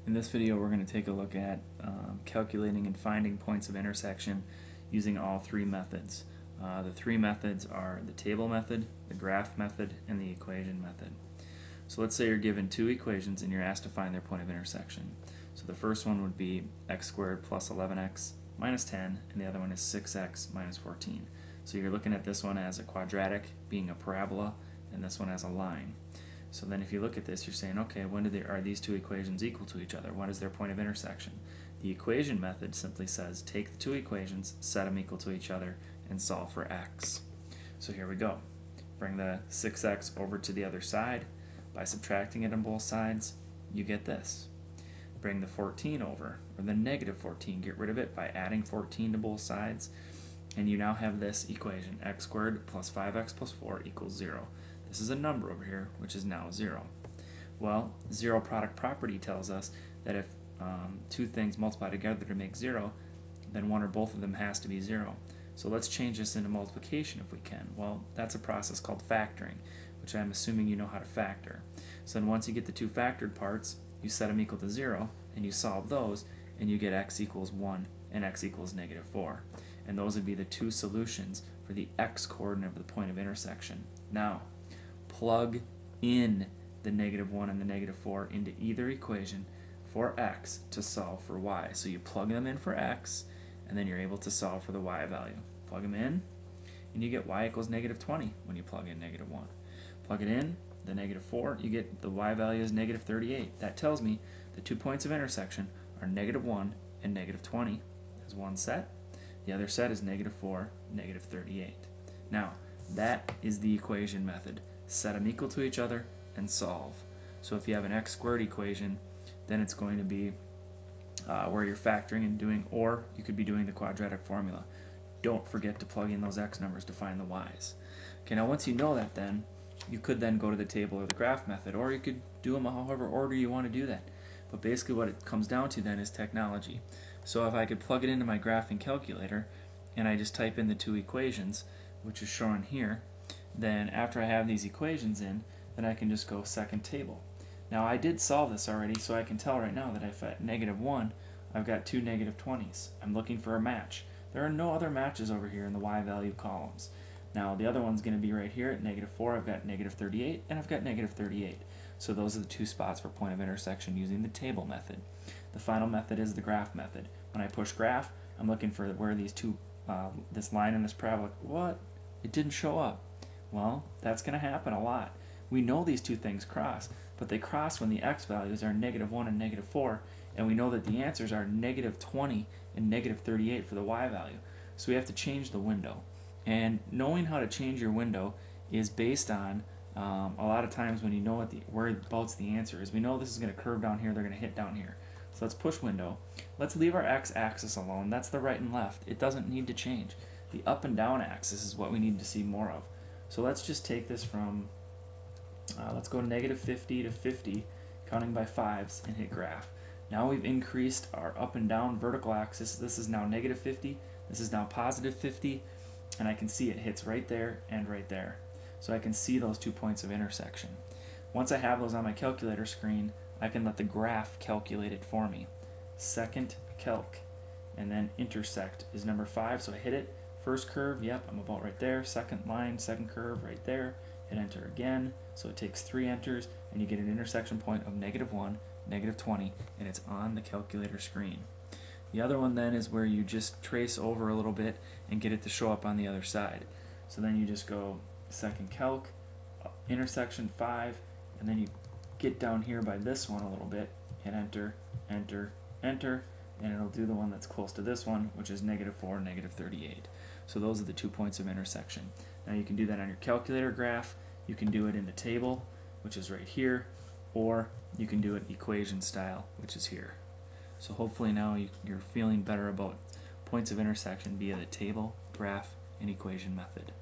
In this video, we're going to take a look at calculating and finding points of intersection using all three methods. The three methods are the table method, the graph method, and the equation method. So let's say you're given two equations and you're asked to find their point of intersection. So the first one would be x squared plus 11x minus 10, and the other one is 6x minus 14. So you're looking at this one as a quadratic, being a parabola, and this one as a line. So then if you look at this, you're saying, okay, are these two equations equal to each other? What is their point of intersection? The equation method simply says take the two equations, set them equal to each other, and solve for x. So here we go. Bring the 6x over to the other side. By subtracting it on both sides, you get this. Bring the 14 over, or the negative 14, get rid of it by adding 14 to both sides, and you now have this equation, x squared plus 5x plus 4 equals 0. This is a number over here, which is now 0. Well, zero product property tells us that if two things multiply together to make 0, then one or both of them has to be 0. So let's change this into multiplication if we can. Well, that's a process called factoring, which I'm assuming you know how to factor. So then once you get the two factored parts, you set them equal to 0, and you solve those, and you get x equals 1 and x equals negative 4. And those would be the two solutions for the x coordinate of the point of intersection. Now, plug in the negative 1 and the negative 4 into either equation for x to solve for y. So you plug them in for x, and then you're able to solve for the y value. Plug them in, and you get y equals negative 20 when you plug in negative 1. Plug it in, the negative 4, you get the y value is negative 38. That tells me the 2 points of intersection are negative 1 and negative 20 as one set. The other set is negative 4, negative 38. Now, that is the equation method. Set them equal to each other and solve. So if you have an x squared equation, then it's going to be where you're factoring and doing, or you could be doing the quadratic formula. Don't forget to plug in those x numbers to find the y's. Okay, now once you know that, then you could then go to the table or the graph method, or you could do them however order you want to do that. But basically what it comes down to then is technology. So if I could plug it into my graphing calculator and I just type in the two equations, which is shown here, then after I have these equations in, then I can just go second table. Now I did solve this already, so I can tell right now that if at negative 1, I've got two negative 20s. I'm looking for a match. There are no other matches over here in the y value columns. Now the other one's going to be right here at negative 4. I've got negative 38 and I've got negative 38. So those are the two spots for point of intersection using the table method. The final method is the graph method. When I push graph, I'm looking for where these two, this line and this parabola, what? It didn't show up. Well, that's going to happen a lot. We know these two things cross, but they cross when the x values are negative 1 and negative 4, and we know that the answers are negative 20 and negative 38 for the y value. So we have to change the window. And knowing how to change your window is based on a lot of times when you know what whereabouts the answer is. We know this is going to curve down here, they're going to hit down here. So let's push window. Let's leave our x-axis alone. That's the right and left. It doesn't need to change. The up and down axis is what we need to see more of. So let's just take this from, let's go negative 50 to 50, counting by 5s, and hit graph. Now we've increased our up and down vertical axis. This is now negative 50, this is now positive 50, and I can see it hits right there and right there. So I can see those 2 points of intersection. Once I have those on my calculator screen, I can let the graph calculate it for me. Second calc, and then intersect is number 5, so I hit it. First curve, yep, I'm about right there. Second line, second curve, right there. Hit enter again, so it takes 3 enters, and you get an intersection point of negative 1, negative 20, and it's on the calculator screen. The other one then is where you just trace over a little bit and get it to show up on the other side. So then you just go second calc, intersection 5, and then you get down here by this one a little bit, hit enter, enter, enter, and it'll do the one that's close to this one, which is negative 4, negative 38. So those are the 2 points of intersection. Now you can do that on your calculator graph, you can do it in the table, which is right here, or you can do it equation style, which is here. So hopefully now you're feeling better about points of intersection via the table, graph, and equation method.